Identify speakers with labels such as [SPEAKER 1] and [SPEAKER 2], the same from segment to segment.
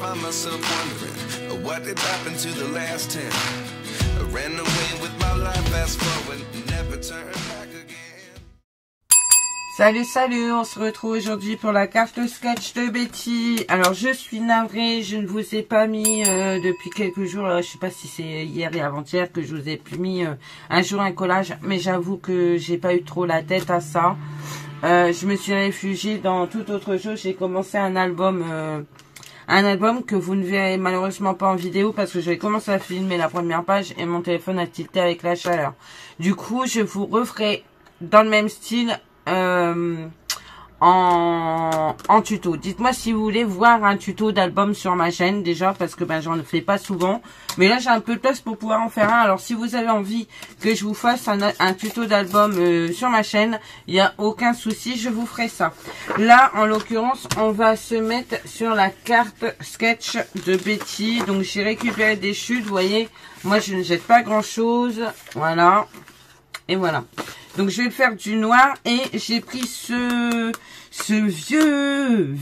[SPEAKER 1] find myself wondering what did happen to the last 10. I ran away with my life, fast forward, never turn back again.
[SPEAKER 2] Salut, salut, on se retrouve aujourd'hui pour la carte sketch de Betty. Alors, je suis navrée, je ne vous ai pas mis depuis quelques jours, je sais pas si c'est hier et avant-hier que je vous ai plus mis un jour un collage, mais j'avoue que j'ai pas eu trop la tête à ça. Je me suis réfugiée dans toute autre chose, j'ai commencé un album que vous ne verrez malheureusement pas en vidéo parce que j'ai commencé à filmer la première page et mon téléphone a tilté avec la chaleur. Du coup, je vous referai dans le même style en tuto. Dites-moi si vous voulez voir un tuto d'album sur ma chaîne déjà parce que j'en fais pas souvent. Mais là j'ai un peu de place pour pouvoir en faire un. Alors si vous avez envie que je vous fasse un tuto d'album sur ma chaîne, il n'y a aucun souci, je vous ferai ça. Là en l'occurrence on va se mettre sur la carte sketch de Betty. Donc j'ai récupéré des chutes, vous voyez. Moi je ne jette pas grand chose. Voilà. Et voilà. Donc je vais faire du noir et j'ai pris ce vieux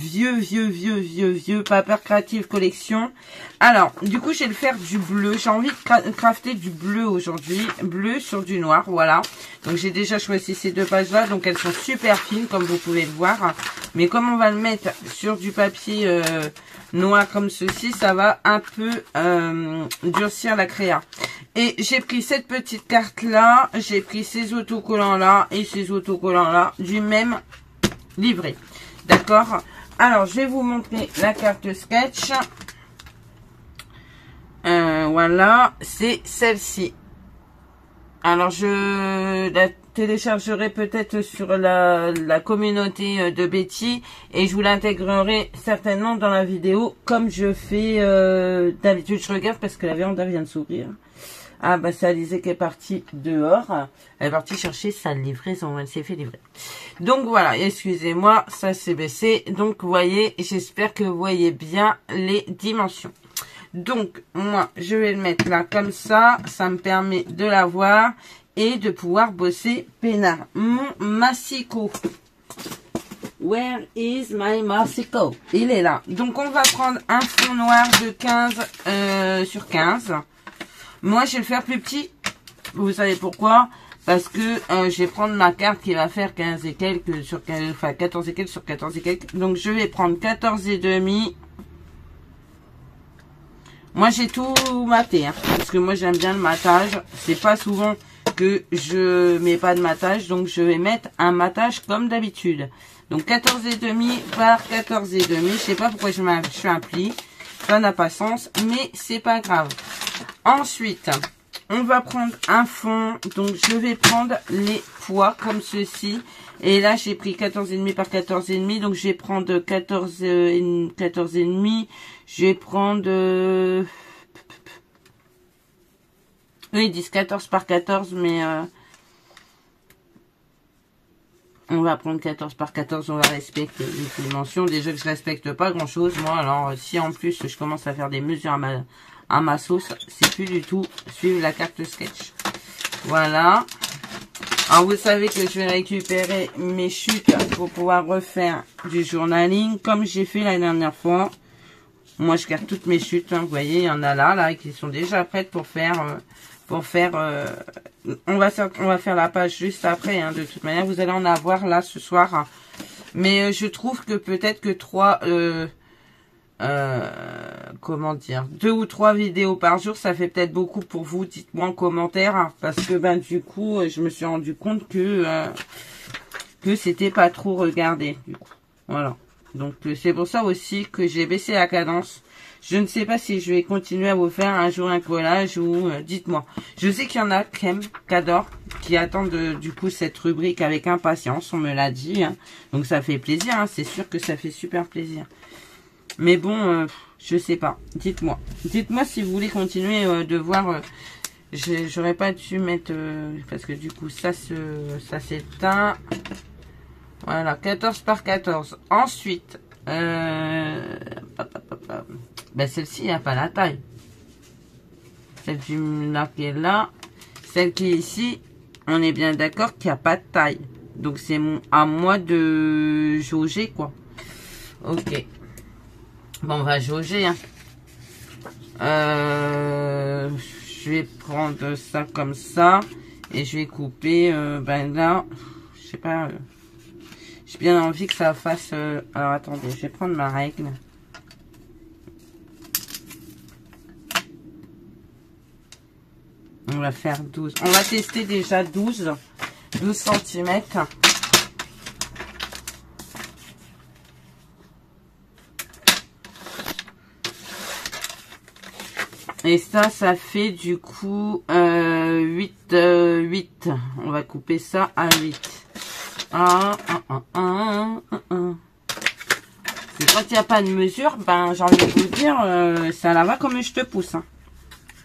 [SPEAKER 2] Paper Creative Collection. Alors, du coup, je vais le faire du bleu. J'ai envie de crafter du bleu aujourd'hui. Bleu sur du noir, voilà. Donc j'ai déjà choisi ces deux pages-là. Donc elles sont super fines, comme vous pouvez le voir. Mais comme on va le mettre sur du papier noir comme ceci, ça va un peu durcir la créa. Et j'ai pris cette petite carte là, j'ai pris ces autocollants là et ces autocollants là du même livret. D'accord? Alors je vais vous montrer la carte sketch. Voilà, c'est celle-ci. Alors je la téléchargerai peut-être sur la communauté de Betty et je vous l'intégrerai certainement dans la vidéo comme je fais d'habitude. Je regarde parce que la véranda vient de s'ouvrir. Ah bah c'est Alizé qui est partie dehors. Elle est partie chercher sa livraison. Elle s'est fait livrer. Donc voilà, excusez-moi, ça s'est baissé. Donc vous voyez, j'espère que vous voyez bien les dimensions. Donc moi je vais le mettre là comme ça. Ça me permet de la voir et de pouvoir bosser peinard. Mon massicot. Where is my massicot? Il est là. Donc on va prendre un fond noir de 15 sur 15. Moi, je vais le faire plus petit. Vous savez pourquoi? Parce que je vais prendre ma carte qui va faire 15 et quelques sur 15, enfin 14 et quelques sur 14 et quelques. Donc, je vais prendre 14 et demi. Moi, j'ai tout maté, hein, parce que moi, j'aime bien le matage. C'est pas souvent que je mets pas de matage. Donc, je vais mettre un matage comme d'habitude. Donc, 14 et demi par 14 et demi. Je sais pas pourquoi je fais un pli. Ça n'a pas sens, mais c'est pas grave. Ensuite, on va prendre un fond. Donc, je vais prendre les poids comme ceci. Et là, j'ai pris 14,5 par 14,5. Donc, je vais prendre 14,5. Je vais prendre... Oui, ils disent 14 par 14, mais... On va prendre 14 par 14, on va respecter les dimensions. Déjà que je respecte pas grand chose, moi. Alors, si en plus je commence à faire des mesures à ma sauce, c'est plus du tout suivre la carte sketch. Voilà. Alors, vous savez que je vais récupérer mes chutes pour pouvoir refaire du journaling comme j'ai fait la dernière fois. Moi, je garde toutes mes chutes. Hein, vous voyez, il y en a là, qui sont déjà prêtes pour faire... on va faire la page juste après, hein, de toute manière vous allez en avoir là ce soir, mais je trouve que peut-être que comment dire, 2 ou 3 vidéos par jour, ça fait peut-être beaucoup pour vous. Dites-moi en commentaire, hein, parce que du coup je me suis rendu compte que c'était pas trop regardé, du coup. Voilà, donc c'est pour ça aussi que j'ai baissé la cadence. Je ne sais pas si je vais continuer à vous faire un jour un collage ou dites-moi. Je sais qu'il y en a qui adorent, qui attendent du coup cette rubrique avec impatience, on me l'a dit. Hein. Donc ça fait plaisir, hein. C'est sûr que ça fait super plaisir. Mais bon, je sais pas. Dites-moi. Dites-moi si vous voulez continuer de voir. J'aurais pas dû mettre... parce que du coup ça s'éteint. Voilà, 14 par 14. Ensuite... celle-ci, il n'y a pas la taille. Celle qui est là, celle qui est ici, on est bien d'accord qu'il n'y a pas de taille. Donc, c'est à moi de jauger, quoi. Ok. Bon, on va jauger. Hein. Je vais prendre ça comme ça. Et je vais couper, ben là, je sais pas. J'ai bien envie que ça fasse... alors, attendez, je vais prendre ma règle. On va faire 12. On va tester déjà 12 cm. Et ça fait du coup 8. On va couper ça à 8. Et quand il n'y a pas de mesure, ben j'ai envie de vous dire, ça la va comme je te pousse. Hein.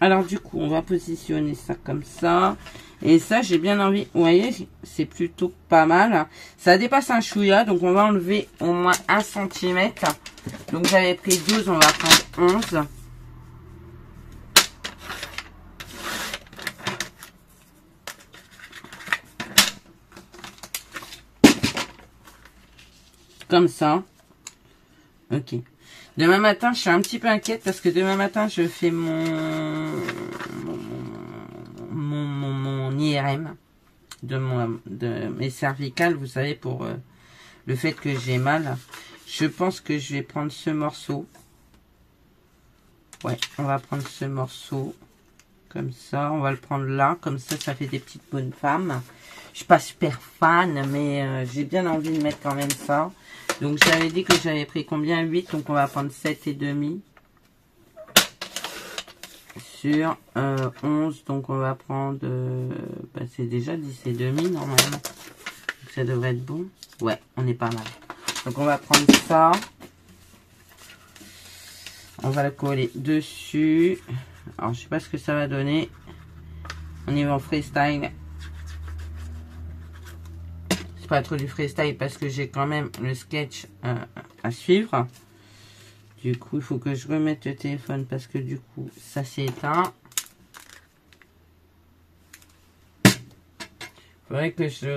[SPEAKER 2] Alors du coup, on va positionner ça comme ça. Et ça, j'ai bien envie. Vous voyez, c'est plutôt pas mal. Ça dépasse un chouïa, donc on va enlever au moins 1 cm. Donc j'avais pris 12, on va prendre 11. Comme ça. Ok. Demain matin, je suis un petit peu inquiète parce que demain matin, je fais mon IRM de mes cervicales, vous savez, pour le fait que j'ai mal. Je pense que je vais prendre ce morceau. Ouais, on va prendre ce morceau. Comme ça, on va le prendre là. Comme ça, ça fait des petites bonnes femmes. Je suis pas super fan, mais j'ai bien envie de mettre quand même ça. Donc, j'avais dit que j'avais pris combien? 8. Donc, on va prendre 7,5 sur 11. Donc, on va prendre... bah, c'est déjà 10,5 normalement. Donc, ça devrait être bon. Ouais, on est pas mal. Donc, on va prendre ça. On va le coller dessus. Alors, je sais pas ce que ça va donner. On y va en freestyle. C'est pas trop du freestyle parce que j'ai quand même le sketch à suivre. Du coup, il faut que je remette le téléphone parce que du coup, ça s'est éteint. Il faudrait que je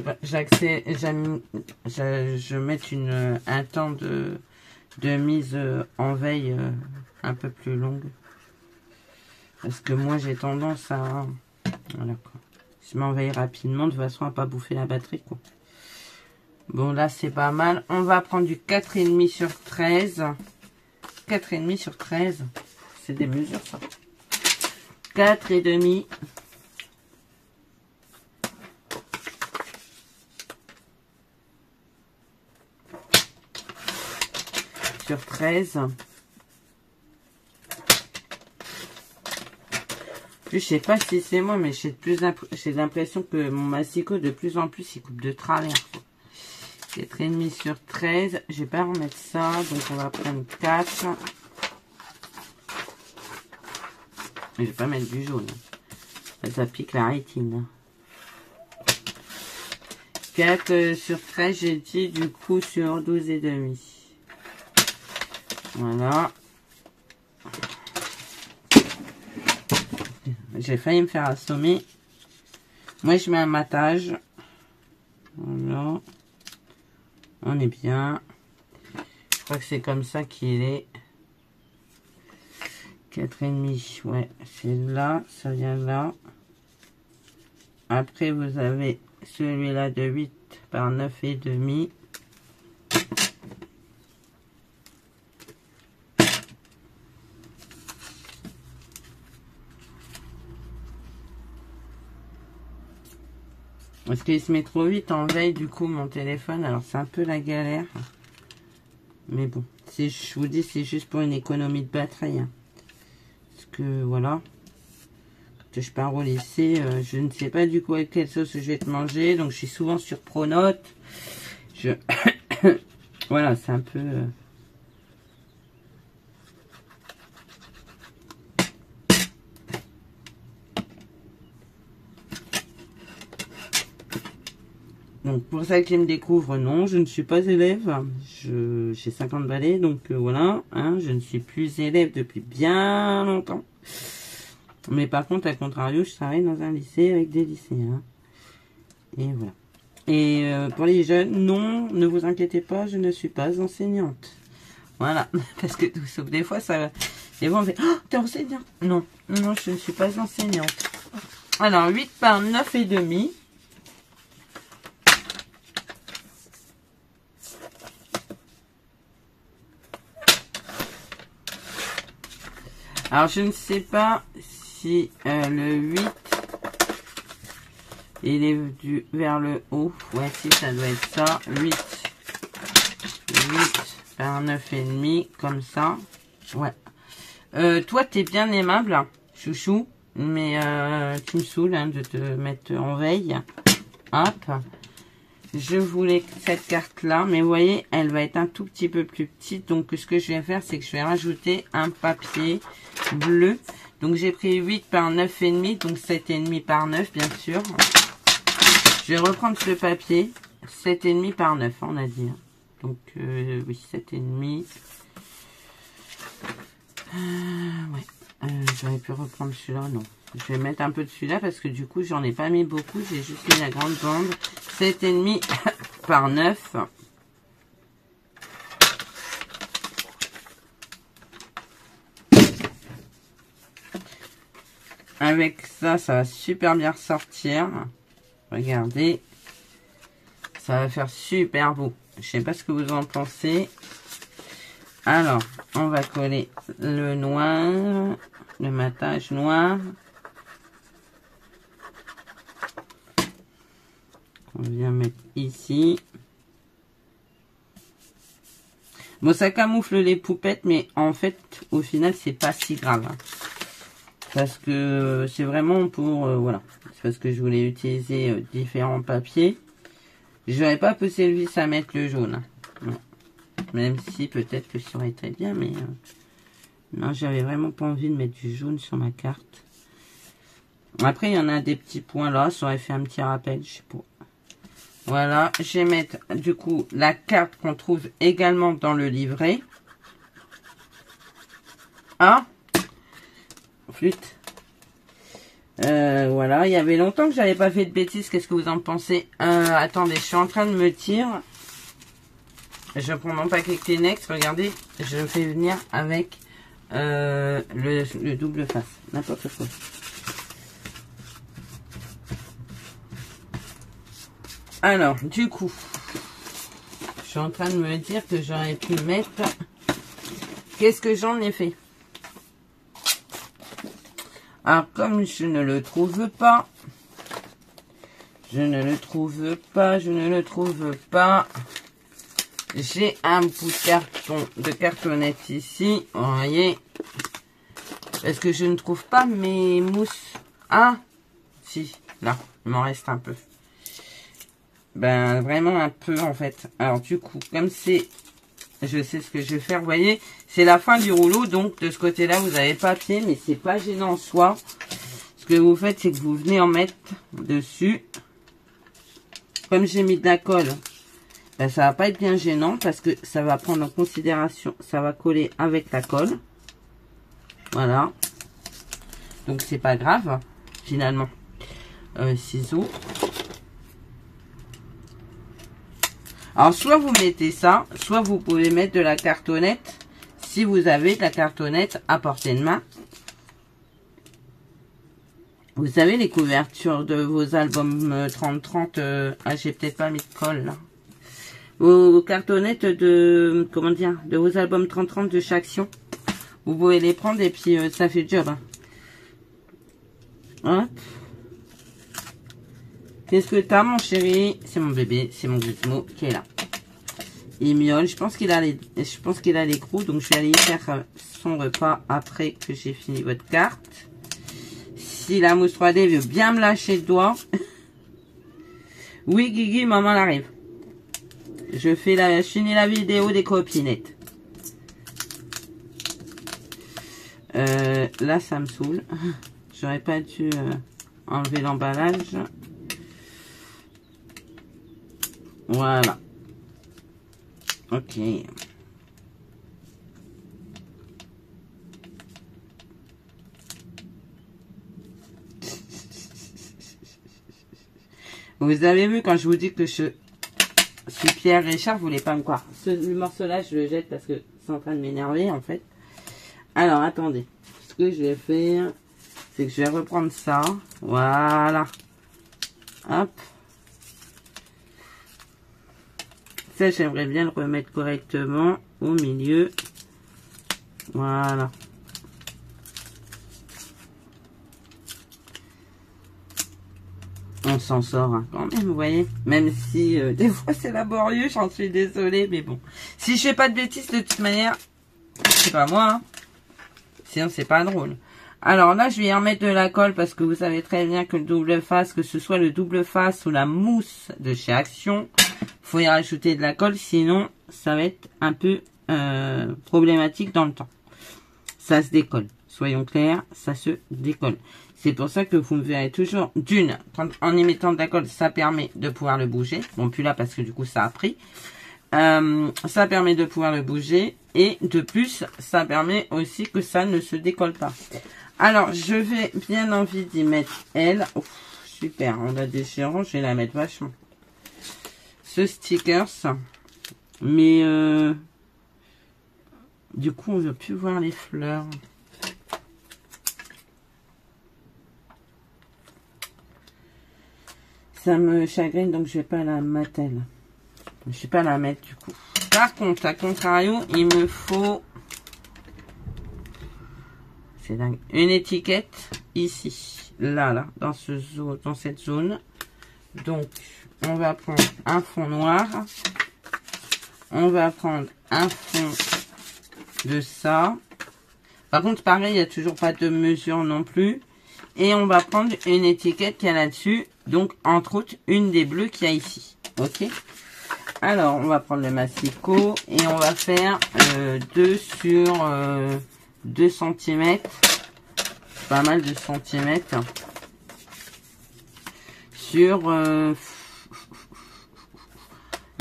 [SPEAKER 2] mette un temps de mise en veille un peu plus longue. Parce que moi, j'ai tendance à... Voilà quoi. Je m'enveille rapidement de façon à pas bouffer la batterie quoi. Bon, là, c'est pas mal. On va prendre du 4,5 sur 13. 4,5 sur 13. C'est des mesures, ça. 4,5. Sur 13. Plus, je sais pas si c'est moi, mais j'ai l'impression que mon massicot, de plus en plus, il coupe de travers. 4,5 sur 13. Je vais pas remettre ça. Donc, on va prendre 4. Je vais pas mettre du jaune. Ça pique la rétine. 4 sur 13, j'ai dit du coup sur 12,5. Voilà. J'ai failli me faire assommer. Moi, je mets un matage. Voilà. On est bien. Je crois que c'est comme ça qu'il est. 4,5. Ouais, c'est là. Ça vient là. Après, vous avez celui-là de 8 par 9,5. Parce qu'il se met trop vite en veille, du coup, mon téléphone. Alors, c'est un peu la galère. Mais bon, je vous dis, c'est juste pour une économie de batterie. Hein. Parce que, voilà. Quand je pars au lycée, je ne sais pas du coup avec quelle sauce je vais te manger. Donc, je suis souvent sur Pronote. Voilà, c'est un peu... Donc, pour ça que je me découvre, non, je ne suis pas élève. J'ai 50 balais, donc voilà. Hein, je ne suis plus élève depuis bien longtemps. Mais par contre, à contrario, je travaille dans un lycée avec des lycéens. Et voilà. Et pour les jeunes, non, ne vous inquiétez pas, je ne suis pas enseignante. Voilà, parce que sauf des fois, ça... Des fois, on fait... Oh, t'es enseignante? Non, non, je ne suis pas enseignante. Alors, 8 par 9,5. Alors, je ne sais pas si le 8, il est vers le haut. Ouais, si, ça doit être ça. 8 par 9,5, comme ça. Ouais. Toi, t'es bien aimable, chouchou, mais tu me saoules hein, de te mettre en veille. Hop. Je voulais cette carte-là, mais vous voyez, elle va être un tout petit peu plus petite. Donc, ce que je vais faire, c'est que je vais rajouter un papier bleu. Donc, j'ai pris 8 par 9,5, donc 7,5 par 9, bien sûr. Je vais reprendre ce papier, 7,5 par 9, on a dit. Donc, oui, 7,5. Ouais. J'aurais pu reprendre celui-là, non. Je vais mettre un peu de celui-là parce que du coup, j'en ai pas mis beaucoup. J'ai juste mis la grande bande. 7,5 par 9. Avec ça, ça va super bien ressortir. Regardez. Ça va faire super beau. Je sais pas ce que vous en pensez. Alors, on va coller le noir. Le matage noir. On vient mettre ici. Bon, ça camoufle les poupettes, mais en fait, au final, c'est pas si grave. Hein. Parce que c'est vraiment pour... voilà. C'est parce que je voulais utiliser différents papiers. Je n'aurais pas poussé le vis à mettre le jaune. Hein. Non. Même si peut-être que ça aurait été bien, mais... non, j'avais vraiment pas envie de mettre du jaune sur ma carte. Après, il y en a des petits points là. Ça aurait fait un petit rappel, je sais pas. Voilà, je vais mettre du coup la carte qu'on trouve également dans le livret. Ah, flûte. Voilà, il y avait longtemps que j'avais pas fait de bêtises. Qu'est-ce que vous en pensez? Attendez, je suis en train de me tirer. Je prends mon paquet Kleenex. Regardez, je le fais venir avec le double face. N'importe quoi. Alors, du coup, je suis en train de me dire que j'aurais pu mettre... Qu'est-ce que j'en ai fait? Alors, comme je ne le trouve pas, j'ai un bout de carton, de cartonnette ici, vous voyez, parce que je ne trouve pas mes mousses. Ah, si, là, il m'en reste un peu. Ben, vraiment un peu, en fait. Alors, du coup, comme c'est... Je sais ce que je vais faire, vous voyez. C'est la fin du rouleau, donc de ce côté-là, vous avez papier, mais c'est pas gênant en soi. Ce que vous faites, c'est que vous venez en mettre dessus. Comme j'ai mis de la colle, ben, ça va pas être bien gênant, parce que ça va prendre en considération, ça va coller avec la colle. Voilà. Donc, c'est pas grave, finalement. Ciseaux. Alors, soit vous mettez ça, soit vous pouvez mettre de la cartonnette, si vous avez de la cartonnette à portée de main. Vous savez, les couvertures de vos albums 30-30, ah, j'ai peut-être pas mis de colle, là. Vos cartonnettes de, comment dire, de vos albums 30-30 de chaque action. Vous pouvez les prendre et puis ça fait le job. Hein. Hop. Qu'est-ce que t'as, mon chéri? C'est mon bébé, c'est mon gizmo qui est là. Il miaule. Je pense qu'il a les crocs, donc je vais aller faire son repas après que j'ai fini votre carte. Si la mousse 3D veut bien me lâcher le doigt. Oui, Guigui, maman arrive. Je finis la vidéo des copinettes. Là, ça me saoule. J'aurais pas dû enlever l'emballage. Voilà. Ok. Vous avez vu quand je vous dis que je suis Pierre Richard, vous voulez pas me croire. Ce morceau-là, je le jette parce que c'est en train de m'énerver en fait. Alors attendez, ce que je vais faire, c'est que je vais reprendre ça. Voilà. Hop. Ça, j'aimerais bien le remettre correctement au milieu. Voilà. On s'en sort hein, quand même, vous voyez. Même si des fois c'est laborieux, j'en suis désolée, mais bon. Si je fais pas de bêtises, de toute manière, c'est pas moi. Hein. Sinon, c'est pas drôle. Alors là, je vais y remettre de la colle parce que vous savez très bien que le double face, que ce soit le double face ou la mousse de chez Action, faut y rajouter de la colle, sinon ça va être un peu problématique dans le temps. Ça se décolle. Soyons clairs, ça se décolle. C'est pour ça que vous me verrez toujours d'une, en y mettant de la colle, ça permet de pouvoir le bouger. Bon, plus là parce que du coup ça a pris. Ça permet de pouvoir le bouger et de plus, ça permet aussi que ça ne se décolle pas. Alors, je vais bien envie d'y mettre elle. Ouf, super, on a déchirant, je vais la mettre vachement. Ce stickers, mais du coup, on ne veut plus voir les fleurs. Ça me chagrine, donc je vais pas la mettre elle. Je vais pas la mettre du coup. Par contre, à contrario, il me faut, c'est dingue, une étiquette ici, là, dans cette zone. Donc, on va prendre un fond noir. On va prendre un fond de ça. Par contre, pareil, il n'y a toujours pas de mesure non plus. Et on va prendre une étiquette qu'il y a là-dessus. Donc, entre autres, une des bleues qu'il y a ici. Ok. Alors, on va prendre le massicot et on va faire 2 sur 2 cm. Pas mal de centimètres. Sur...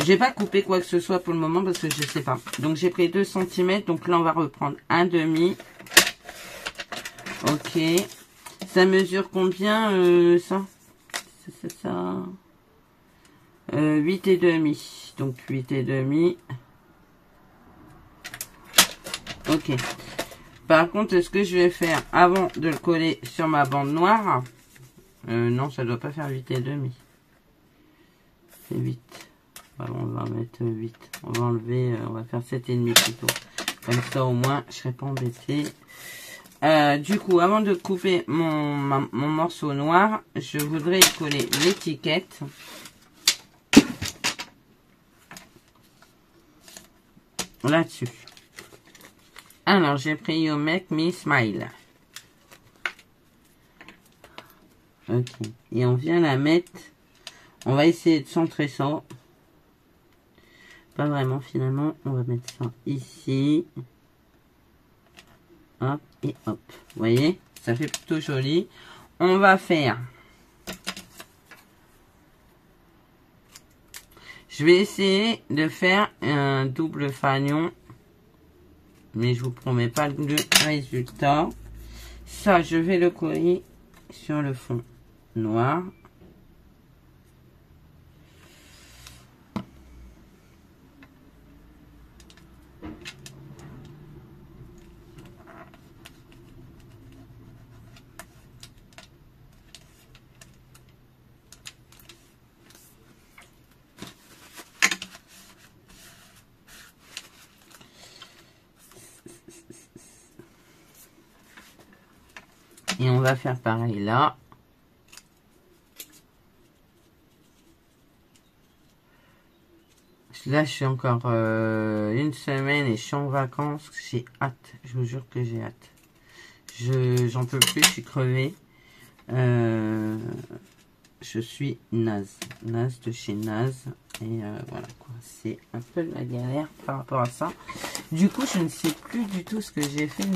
[SPEAKER 2] j'ai pas coupé quoi que ce soit pour le moment parce que je sais pas. Donc, j'ai pris 2 cm. Donc là, on va reprendre un demi. Ok. Ça mesure combien ça? C'est ça. 8 et demi. Donc 8 et demi. Ok. Par contre, ce que je vais faire avant de le coller sur ma bande noire. Non, ça doit pas faire 8 et demi. C'est 8. Voilà, on va mettre 8. On va enlever, on va faire 7 et demi plutôt. Comme ça au moins, je serai pas embêtée. Du coup, avant de couper mon morceau noir, je voudrais coller l'étiquette. Là-dessus. Alors, j'ai pris You Make Me Smile. Ok. Et on vient la mettre. On va essayer de centrer ça. Pas vraiment, finalement. On va mettre ça ici. Hop et hop. Vous voyez, ça fait plutôt joli. On va faire... Je vais essayer de faire un double fanion. Mais je vous promets pas le résultat. Ça, je vais le coller sur le fond noir. Et on va faire pareil là. Là, je suis encore une semaine et je suis en vacances. J'ai hâte. Je vous jure que j'ai hâte. J'en peux plus, je suis crevée. Je suis naze. Naze de chez naze. Et voilà quoi. C'est un peu la galère par rapport à ça. Du coup, je ne sais plus du tout ce que j'ai fait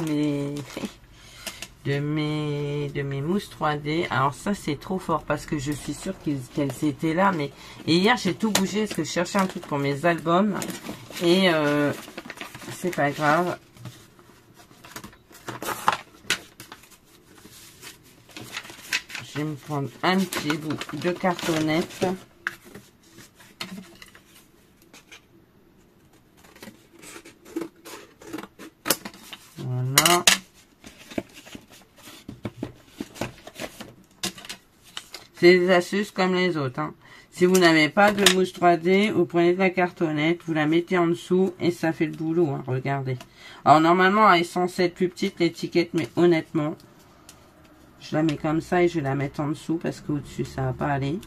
[SPEAKER 2] de mes mousses 3D. Alors ça, c'est trop fort parce que je suis sûre qu'elles étaient là. Mais et hier, j'ai tout bougé parce que je cherchais un truc pour mes albums. Et c'est pas grave. Je vais me prendre un petit bout de cartonnette. C'est des astuces comme les autres. Hein. Si vous n'avez pas de mousse 3D, vous prenez de la cartonnette, vous la mettez en dessous et ça fait le boulot. Hein, regardez. Alors normalement, elle est censée être plus petite l'étiquette, mais honnêtement, je la mets comme ça et je vais la mettre en dessous parce qu'au-dessus, ça va pas aller.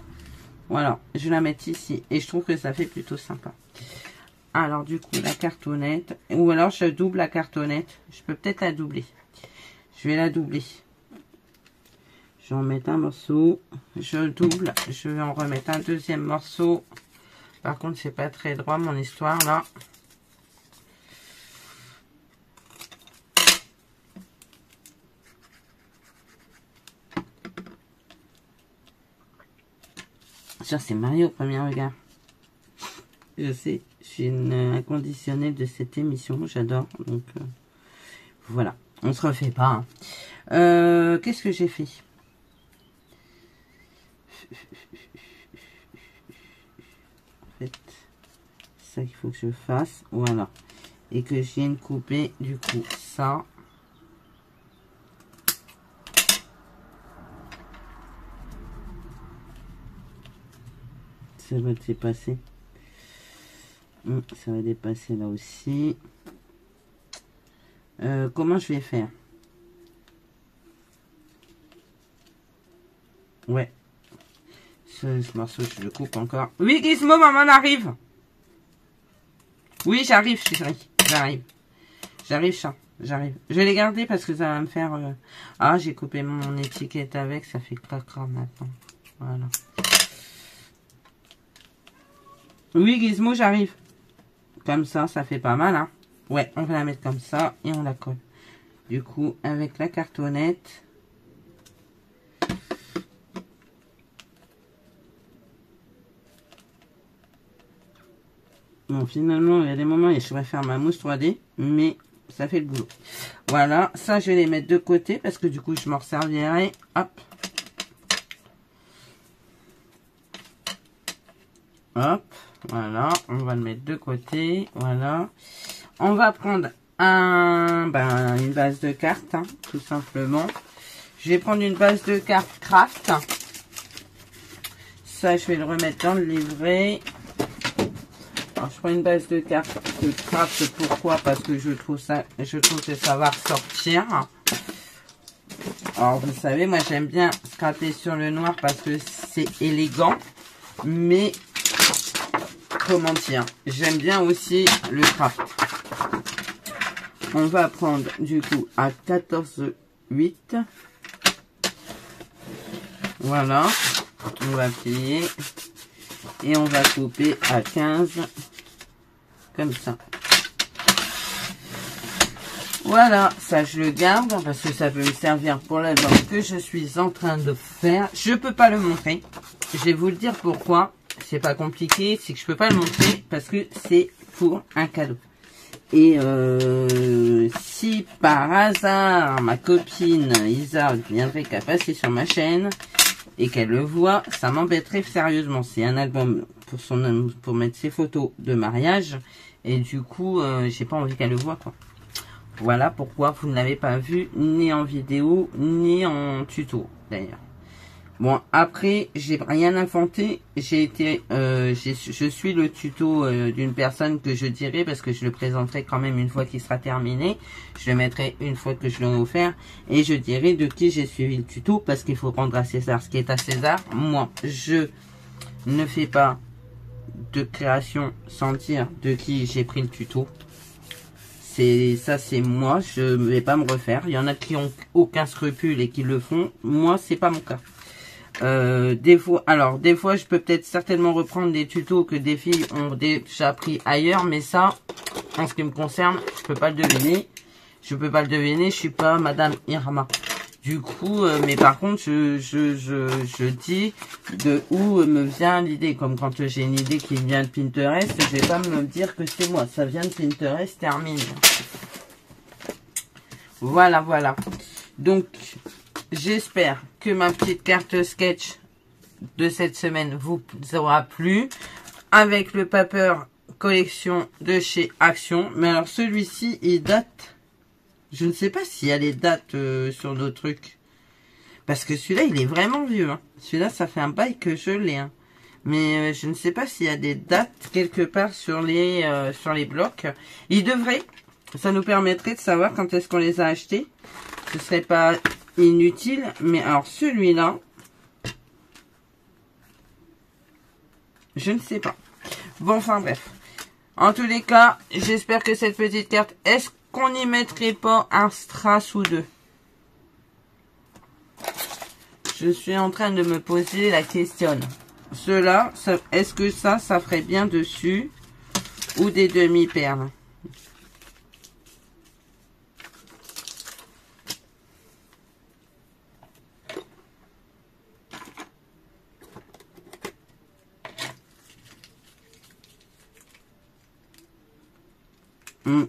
[SPEAKER 2] Voilà, je vais la mettre ici et je trouve que ça fait plutôt sympa. Alors du coup, la cartonnette, ou alors je double la cartonnette. Je peux peut-être la doubler. Je vais la doubler. Je vais en mettre un morceau, je double, je vais en remettre un deuxième morceau. Par contre, c'est pas très droit mon histoire là. Ça, c'est Mario au premier regard. Je sais, je suis une inconditionnelle de cette émission, j'adore. Donc, voilà, on se refait pas. Hein. Qu'est-ce que j'ai fait? En fait, c'est ça qu'il faut que je fasse. Voilà. Et que je vienne couper, du coup, ça. Ça va dépasser. Ça va dépasser là aussi. Comment je vais faire? Ouais. Ce morceau, je le coupe encore. Oui, Gizmo, maman arrive. Oui, j'arrive, chérie. J'arrive. J'arrive, chat. J'arrive. Je vais les garder parce que ça va me faire... Ah, j'ai coupé mon étiquette avec. Ça fait cracra maintenant. Voilà. Oui, Gizmo, j'arrive. Comme ça, ça fait pas mal, hein. Ouais, on va la mettre comme ça et on la colle. Du coup, avec la cartonnette. Bon, finalement, il y a des moments où je pourrais faire ma mousse 3D, mais ça fait le boulot. Voilà, ça, je vais les mettre de côté parce que du coup, je m'en servirai. Hop. Hop. Voilà, on va le mettre de côté. Voilà. On va prendre une base de cartes, hein, tout simplement. Je vais prendre une base de cartes craft. Ça, je vais le remettre dans le livret. Alors, je prends une base de cartes de craft. Pourquoi? Parce que je trouve que ça va ressortir. Alors, vous savez, moi, j'aime bien scraper sur le noir parce que c'est élégant. Mais, comment dire, j'aime bien aussi le craft. On va prendre, du coup, à 14,8. Voilà. On va plier. Et on va couper à 15. Comme ça. Voilà. Ça, je le garde parce que ça peut me servir pour l'album que je suis en train de faire. Je peux pas le montrer. Je vais vous le dire pourquoi. C'est pas compliqué. C'est que je peux pas le montrer parce que c'est pour un cadeau. Et si par hasard ma copine Isa viendrait qu'à passer sur ma chaîne et qu'elle le voit, ça m'embêterait sérieusement. C'est un album pour mettre ses photos de mariage et du coup j'ai pas envie qu'elle le voit quoi. Voilà pourquoi vous ne l'avez pas vu ni en vidéo ni en tuto d'ailleurs. Bon, après, j'ai rien inventé. Je suis le tuto d'une personne que je dirai parce que je le présenterai quand même une fois qu'il sera terminé. Je le mettrai une fois que je l'aurai offert et je dirai de qui j'ai suivi le tuto parce qu'il faut rendre à César ce qui est à César. Moi, je ne fais pas de création sans dire de qui j'ai pris le tuto. Ça, c'est moi. Je ne vais pas me refaire. Il y en a qui ont aucun scrupule et qui le font. Moi, c'est pas mon cas. Des fois, je peux peut-être certainement reprendre des tutos que des filles ont déjà pris ailleurs, mais ça, en ce qui me concerne, je peux pas le deviner. Je peux pas le deviner, je suis pas Madame Irma. Du coup, mais par contre, je dis de où me vient l'idée. Comme quand j'ai une idée qui vient de Pinterest, je vais pas me dire que c'est moi. Ça vient de Pinterest, termine. Voilà, voilà. Donc, j'espère que ma petite carte sketch de cette semaine vous aura plu. Avec le paper collection de chez Action. Mais alors celui-ci, il date... Je ne sais pas s'il y a les dates sur nos trucs. Parce que celui-là, il est vraiment vieux. Hein. Celui-là, ça fait un bail que je l'ai. Hein. Mais je ne sais pas s'il y a des dates quelque part sur les blocs. Il devrait. Ça nous permettrait de savoir quand est-ce qu'on les a achetés. Ce serait pas inutile. Mais alors, celui-là, je ne sais pas. Bon, enfin bref. En tous les cas, j'espère que cette petite carte, est-ce qu'on n'y mettrait pas un strass ou deux? Je suis en train de me poser la question. Cela, est-ce que ça ferait bien dessus? Ou des demi-perles?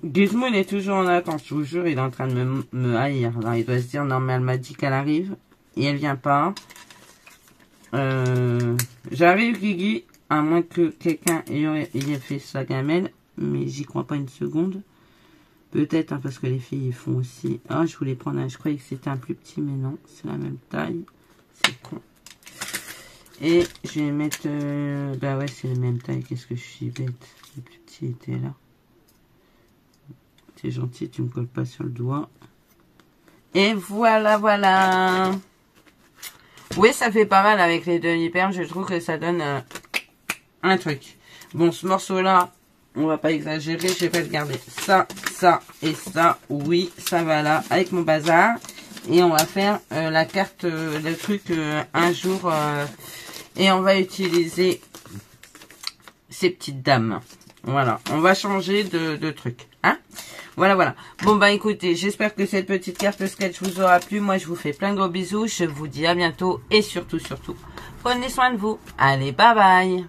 [SPEAKER 2] Gizmo, il est toujours en attente, je vous jure, il est en train de me haïr. Alors, il doit se dire, non, mais elle m'a dit qu'elle arrive, et elle vient pas. J'arrive, Guigui, à moins que quelqu'un ait fait sa gamelle, mais j'y crois pas une seconde. Peut-être, hein, parce que les filles, ils font aussi. Ah, je voulais prendre un, je croyais que c'était un plus petit, mais non, c'est la même taille. C'est con. Et je vais mettre, bah ouais, c'est la même taille, qu'est-ce que je suis bête. Le plus petit était là. T'es gentil, tu me colles pas sur le doigt. Et voilà, voilà. Oui, ça fait pas mal avec les demi-perles. Je trouve que ça donne un truc. Bon, ce morceau-là, on va pas exagérer. Je vais le garder. Ça, ça et ça. Oui, ça va là avec mon bazar. Et on va faire la carte, le truc un jour. Et on va utiliser ces petites dames. Voilà, on va changer de truc. Hein? Voilà, voilà. Bon, bah écoutez, j'espère que cette petite carte sketch vous aura plu. Moi, je vous fais plein de gros bisous. Je vous dis à bientôt. Et surtout, surtout, prenez soin de vous. Allez, bye bye.